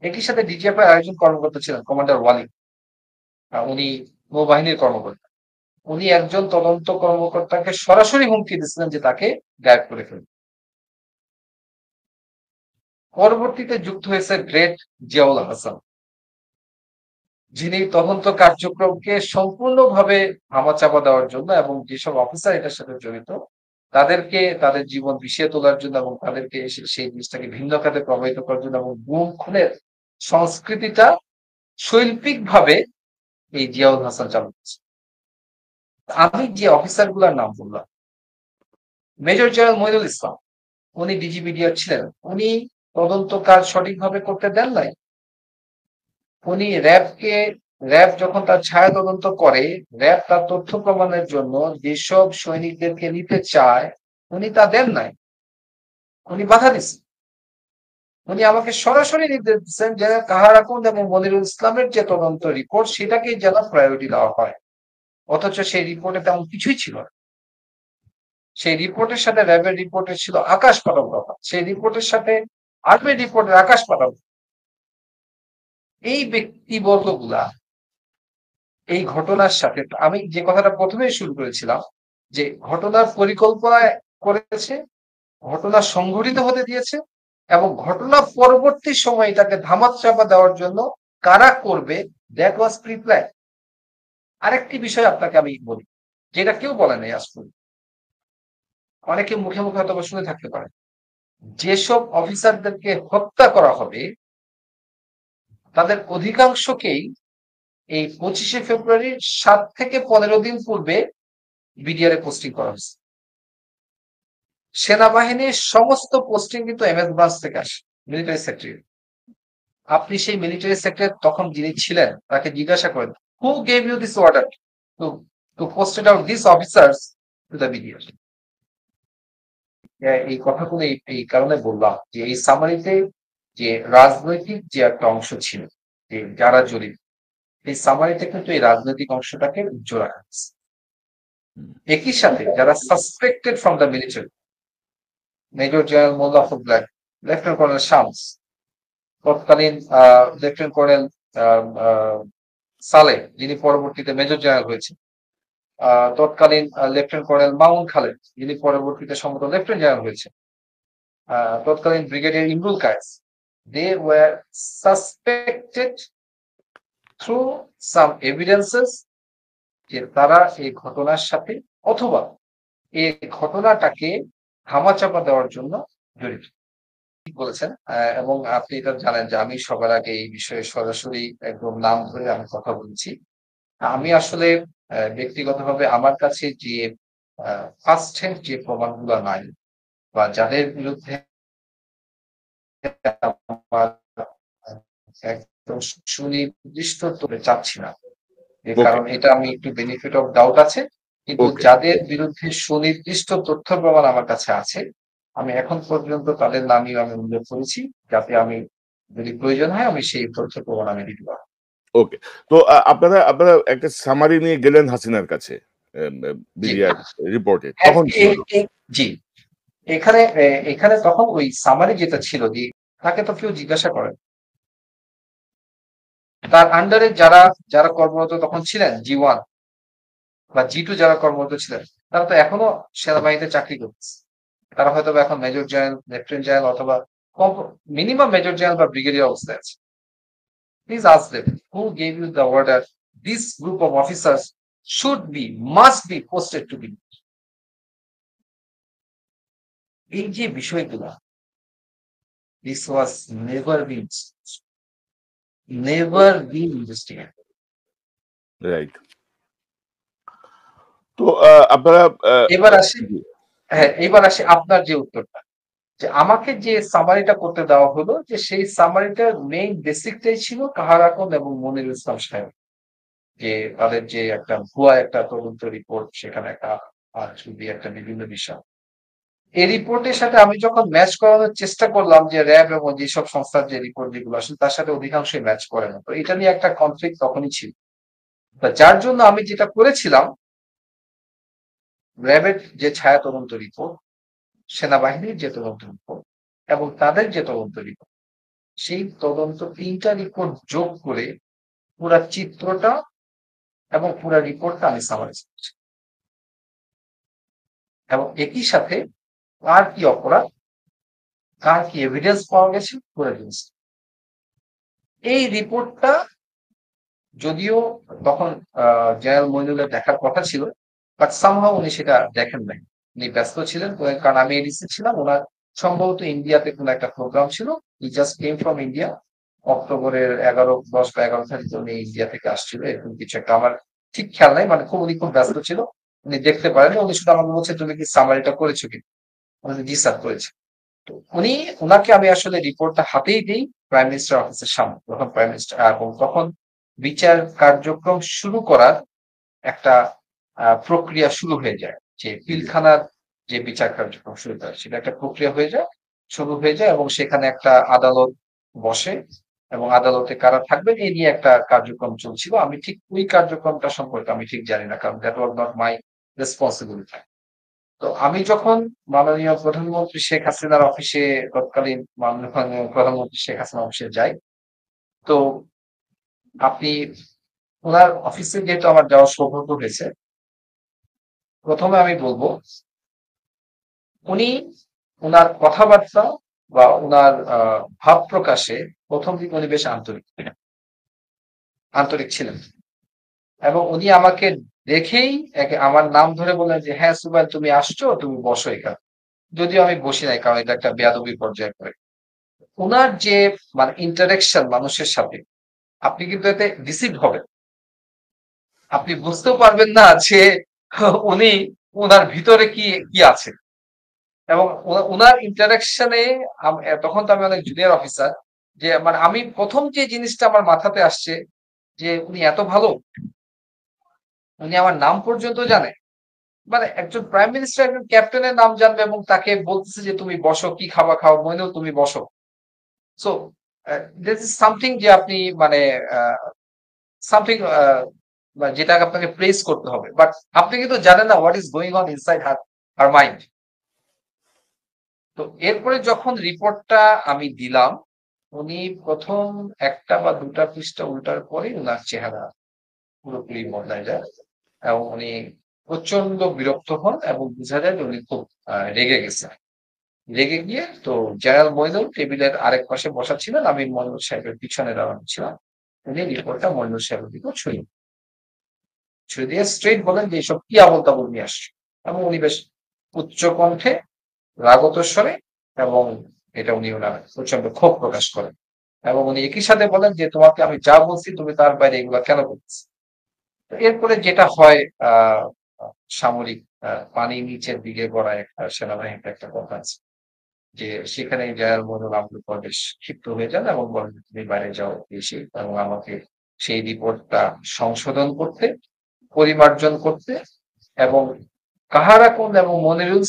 একই সাথে ডিজিএফআই আরেকজন কর্মকর্তা ছিলেন কমান্ডার ওয়ালি। উনি নৌবাহিনীর কর্মকর্তা। উনি একজন তদন্ত কর্মকর্তাকে সরাসরি হুমকি দিচ্ছিলেন যে তাকে গায়েব করে ফেলবে। পরবর্তীতে যুক্ত হয়েছে গ্রেট জিয়াউল হাসান, যিনি তদন্ত কার্যক্রমকে সম্পূর্ণভাবে ধামাচাপা দেওয়ার জন্য এবং যেসব অফিসার এটার সাথে জড়িত তাদেরকে তাদের জীবন বিষিয়ে তোলার জন্য এবং তাদেরকে সেই জিনিসটাকে ভিন্ন খাতে প্রভাবিত করার জন্য এবং গুম খুনের সংস্কৃতিটা শৈল্পিকভাবে এই জিয়াউল হাসান চালু করেছে। আমি যে অফিসার গুলার নাম বললাম, মেজর জেনারেল মইনুল ইসলাম, উনি ডিজিপিডিআর ছিলেন। উনি তদন্ত কাজ সঠিকভাবে করতে দেন নাই। উনি র্যাব যখন তার ছায়া তদন্ত করে, র্যাব তার তথ্য প্রমাণের জন্য যেসব সৈনিকদেরকে নিতে চায় উনি তা দেন নাই, উনি বাধা দিচ্ছেন। উনি আমাকে সরাসরি নির্দেশ দিচ্ছেন যে কাহারাকুন্দ এবং মনিরুল ইসলামের যে তদন্ত রিপোর্ট সেটাকেই যেন প্রায়োরিটি দেওয়া হয়, অথচ সেই রিপোর্টে তেমন কিছুই ছিল না। সেই রিপোর্টের সাথে র্যাবের রিপোর্টের ছিল আকাশ পাতাল তফাৎ, সেই রিপোর্টের সাথে আর্মির রিপোর্টের আকাশ পাতাল। এই ব্যক্তিবর্গগুলা এই ঘটনার সাথে, আমি যে কথাটা প্রথমেই শুরু করেছিলাম, যে ঘটনার পরিকল্পনা করেছে, ঘটনা সংঘটিত হতে দিয়েছে এবং ঘটনা পরবর্তী সময় এটাকে ধামাচাপা দেওয়ার জন্য কারা করবে, দ্যাট ওয়াজ প্রি প্ল্যান। আরেকটি বিষয় আপনাকে আমি বলি, যেটা কেউ বলে নাই আজ পর্যন্ত, অনেকে মুখে মুখে হয়তো শুনে থাকতে পারে, যেসব অফিসারদেরকে হত্যা করা হবে তাদের অধিকাংশকেই এই 25শে ফেব্রুয়ারির 7 থেকে 15 দিন পূর্বে বিডিআর এ পোস্টিং করা হয়েছে। সেনাবাহিনীর সমস্ত পোস্টিং কিন্তু এমএস ব্রাঞ্চ থেকে আসে, মিলিটারি সেক্রেটারি। আপনি সেই মিলিটারি সেক্রেটারি তখন যিনি ছিলেন তাকে জিজ্ঞাসা করেন, who gave you this order to to posted out this officers to the BDR. এই কথাগুলো এই কারণে বললাম যে এই সামারিতে যে রাজনৈতিক যে একটা অংশ ছিল, যে যারা জড়িত, এই সামারিতে কিন্তু এই রাজনৈতিক অংশটাকে উজ্জ্বল রাখা হয়েছে। একই সাথে যারা suspected from the military, major general Mollah Fazlak, lieutenant colonel Shams, তৎকালীন লেফটেন্যান্ট কর্নেল সালেহ, যিনি পরবর্তীতে মেজর জেনারেল হয়েছে, তৎকালীন লেফটেন্যান্ট কর্নেল মামুন খালেদ, যিনি পরবর্তীতে সম্ভবত লেফটেন্যান্ট জেনারেল হয়েছে, তৎকালীন brigadier Imrul Kayes, they were suspected through some evidences যে তারা এই ঘটনার সাথে অথবা এই ঘটনাটাকে ধামাচাপা দেওয়ার জন্য জড়িত। ঠিক বলেছেন। এবং আপনি এটা জানেন যে আমি সবার আগে এই বিষয়ে সরাসরি একদম নাম ধরে আমি কথা বলছি। আমি আসলে ব্যক্তিগতভাবে আমার কাছে যে ফার্স্ট হ্যান্ড যে প্রমাণগুলো নাই বা যাদের বিরুদ্ধে আমার একদম সুনির্দিষ্ট তথ্য চাচ্ছি না, ওকে, কারণ এটা আমি একটু বেনিফিট অফ ডাউট আছে, কিন্তু ওকে, যাদের বিরুদ্ধে সুনির্দিষ্ট তথ্য প্রমাণ আমার কাছে আছে আমি এখন পর্যন্ত তাদের নামই আমি উল্লেখ করেছি, যাতে আমি যদি প্রয়োজন হয় আমি সেই তথ্য প্রমাণ আমি দিতে পারবো। ওকে। তো আপনারা আপনারা একটা সামারি নিয়ে গেলেন হাসিনার কাছে জি বিডিআর রিপোর্টে। হ্যাঁ, তখন কি হলো? জি এখানে এখানে তখন ওই সামারি যেটা ছিল যে তাকে তো কেউ জিজ্ঞাসা করেন, তার আন্ডারে যারা যারা কর্মরত তখন ছিলেন জি 1 বা জি 2 যারা কর্মরত ছিলেন তারা তো এখনো সেনাবাহিনীতে চাকরি করতেছে। তারা হয়তো এখন মেজর জেনারেল, লেফটেন্যান্ট জেনারেল অথবা মিনিমাম মেজর জেনারেল বা ব্রিগেডিয়ার অবস্থায় আছে। Please ask them who gave you the order this group of officers should be must be posted to be. এই যে বিষয়গুলা, this was never been investigated. Right. তো আপনারা এবার আসি, হ্যাঁ এবার আসি আপনার যে উত্তরটা, যে আমাকে যে সামারিটা করতে দেওয়া হলো যে সেই সামারিটার মেইন বেসিকটাই ছিল কাহারাকন এবং মনিরুল ইসলাম সাহেব, যে তাদের যে একটা ভুয়া একটা তদন্ত রিপোর্ট, সেখানে একটা ছবি, একটা বিভিন্ন বিষয়, এই রিপোর্টের সাথে আমি যখন ম্যাচ করানোর চেষ্টা করলাম যে র্যাব এবং যেসব সংস্থার যে রিপোর্ট যেগুলো আসলে তার সাথে অধিকাংশই ম্যাচ করে না, তো এটা নিয়ে একটা কনফ্লিক্ট তখনই ছিল। যার জন্য আমি যেটা করেছিলাম, র্যাবের যে ছায়া তদন্ত রিপোর্ট, সেনাবাহিনীর যে তদন্ত রিপোর্ট এবং তাদের যে তদন্ত রিপোর্ট, সেই তদন্ত ৩টা রিপোর্ট যোগ করে পুরা চিত্রটা এবং পুরা রিপোর্টটা আমি সামারাইজ করছি। এবং একই সাথে কার কি অপরাধ, কার কি এভিডেন্স পাওয়া গেছে পুরো জিনিসটা। এই রিপোর্টটা যদিও তখন জেনারেল মইনুলের দেখার কথা ছিল, বাট সামহাও উনি সেটা দেখেন নাই। উনি ব্যস্ত ছিলেন, কারণ আমি এডিসি ছিলাম। ওনার সম্ভবত ইন্ডিয়াতে কোনো একটা প্রোগ্রাম ছিল। ই জাস্ট কেম ফ্রম ইন্ডিয়া। অক্টোবরের 10 বা 11 তারিখে উনি ইন্ডিয়া থেকে আসছিল, এরকম কিছু একটা। আমার ঠিক খেয়াল নাই, মানে উনি খুব ব্যস্ত ছিল, উনি দেখতে পারেন। উনি শুধু আমাকে বলছে, তুমি কি সামারিটা করেছো কি? আমি জি স্যার করেছি। তো উনাকে আমি আসলে রিপোর্টটা হাতেই দিই প্রাইম মিনিস্টার অফিসের সামনে, তখন প্রাইম মিনিস্টার, এবং তখন বিচার কার্যক্রম শুরু করার একটা প্রক্রিয়া শুরু হয়ে যায়, যে পিলখানার যে বিচার কার্যক্রম শুরু করে সেটা একটা প্রক্রিয়া শুরু হয়ে যায়, এবং সেখানে একটা আদালত বসে, এবং আদালতে কারা থাকবেন এই নিয়ে একটা কার্যক্রম চলছিল। আমি ঠিক ওই কার্যক্রমটা সম্পর্কে আমি ঠিক জানি না, কারণ that was not my responsibility. তো আমি যখন মাননীয় প্রধানমন্ত্রী শেখ হাসিনার অফিসে, তৎকালীন মাননীয় প্রধানমন্ত্রী শেখ হাসিনা অফিসে যাই, তো আপনি ওনার অফিসে যেহেতু আমার যাওয়ার সৌভাগ্য হয়েছে, প্রথমে আমি বলবো উনি ওনার কথাবার্তা বা ওনার ভাব প্রকাশে প্রথম দিকে উনি বেশ আন্তরিক ছিলেন। এবং উনি আমাকে দেখেই আমার নাম ধরে বললেন যে, হ্যাঁ সুবাইল, তুমি আসছো, তুমি বসো এখানে। যদিও আমি বসি নাই, কারণ এটা একটা বেয়াদবি পর্যায়ে পড়ে। উনার যে মানে ইন্টারেকশন মানুষের সাথে, আপনি কিন্তু এতে ডিসিভ হবেন। আপনি বুঝতেও পারবেন না যে উনি উনার ভিতরে কি কি আছে। এবং উনার ইন্টারাকশনে তখন তো আমি অনেক জুনিয়র অফিসার, যে মানে আমি প্রথম যে জিনিসটা আমার মাথাতে আসছে, যে উনি এত ভালো, উনি আমার নাম পর্যন্ত জানে। মানে একজন প্রাইম মিনিস্টার একজন ক্যাপ্টেনের নাম জানবে এবং তাকে বলতেছে যে তুমি বসো, কি খাওয়া খাও, মইনুল তুমি বসো। সো দিস ইজ সামথিং, যে আপনি মানে সামথিং যেটা আপনাকে প্রেস করতে হবে, বাট আপনি কিন্তু জানেন না what is going on inside her mind. তো এরপরে যখন রিপোর্টটা আমি দিলাম, উনি প্রথম একটা বা দুটা পৃষ্ঠা উল্টার পরে উনার চেহারা পুরোপুরি বদলায় যায়, এবং উনি প্রচন্ড বিরক্ত হন, এবং বোঝা যায় যে উনি খুব রেগে গেছেন। রেগে গিয়ে তো জেনারেল মইনুল টেবিলের আরেক পাশে বসা ছিলেন, আমি মইনুল সাহেবের পিছনে দাঁড়ানো ছিলাম। উনি রিপোর্টটা মইনুল সাহেবের দিকে ছুড়ে দিয়ে স্ট্রেট বলেন যে এইসব কি আবল তাবল নিয়ে আসছে। এবং উনি বেশ উচ্চ কণ্ঠে, রাগত স্বরে, এবং এটা উনি ওনার প্রচন্ড ক্ষোভ প্রকাশ করেন। এবং উনি একই সাথে বলেন যে, তোমাকে আমি যা বলছি তুমি তার বাইরে এগুলা কেন করতেছি। এরপরে যেটা হয়, সামরিক পানি নিচের দিকে গড়ায় একটা সেনাবাহিনীর একটা কথা আছে, যে সেখানে জেনারেল মইনুল আবদুল বেশ ক্ষিপ্ত হয়ে যান এবং বলেন, তুমি বাইরে যাও এসে, এবং আমাকে সেই রিপোর্টটা সংশোধন করতে, পরিমার্জন করতে, এবং কাহারা কোন এবং মনিরুল